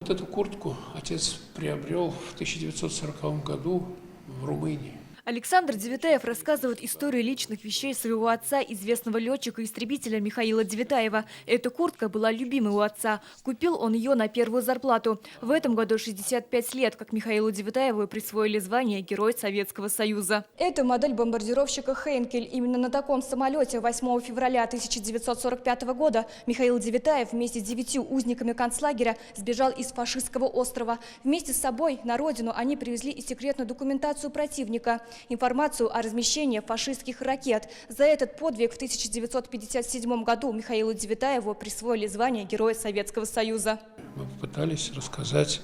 Вот эту куртку отец приобрел в 1940 году в Румынии. Александр Девятаев рассказывает историю личных вещей своего отца, известного летчика-истребителя Михаила Девятаева. Эта куртка была любимой у отца. Купил он ее на первую зарплату. В этом году 65 лет, как Михаилу Девятаеву присвоили звание Герой Советского Союза. Это модель бомбардировщика «Хейнкель». Именно на таком самолете 8 февраля 1945 года Михаил Девятаев вместе с 9 узниками концлагеря сбежал из фашистского острова. Вместе с собой на родину они привезли и секретную документацию противника. Информацию о размещении фашистских ракет. За этот подвиг в 1957 году Михаилу Девятаеву присвоили звание Героя Советского Союза. Мы попытались рассказать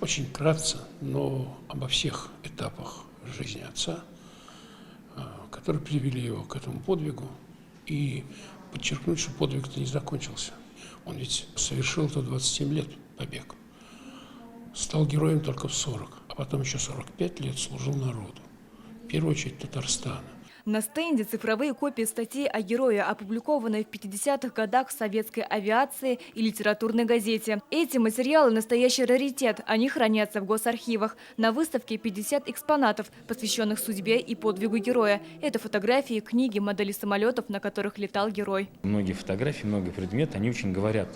очень вкратце, но обо всех этапах жизни отца, которые привели его к этому подвигу, и подчеркнуть, что подвиг-то не закончился. Он ведь совершил это 27 лет побег. Стал героем только в 40, а потом еще 45 лет служил народу. В первую очередь Татарстана. На стенде цифровые копии статей о герое, опубликованные в 50-х годах в советской авиации и литературной газете. Эти материалы – настоящий раритет. Они хранятся в госархивах. На выставке 50 экспонатов, посвященных судьбе и подвигу героя. Это фотографии, книги, модели самолетов, на которых летал герой. Многие фотографии, многие предметы, они очень говорят,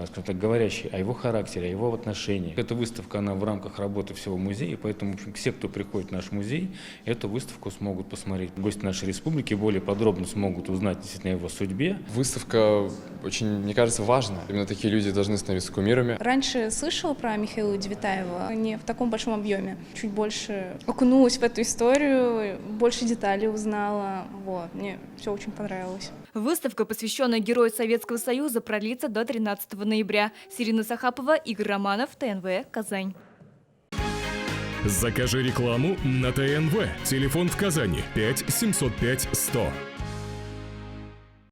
скажем так, говорящие о его характере, о его отношениях. Эта выставка, она в рамках работы всего музея, поэтому, в общем, все, кто приходит в наш музей, эту выставку смогут посмотреть. Гости нашей республики более подробно смогут узнать действительно о его судьбе. Выставка очень, мне кажется, важна. Именно такие люди должны становиться кумирами. Раньше слышала про Михаила Девятаева, не в таком большом объеме. Чуть больше окунулась в эту историю, больше деталей узнала. Вот. Мне все очень понравилось. Выставка, посвященная Герою Советского Союза, продлится до 13 ноября. Сирина Сахапова, Игорь Романов, ТНВ, Казань. Закажи рекламу на ТНВ. Телефон в Казани 5 705 100.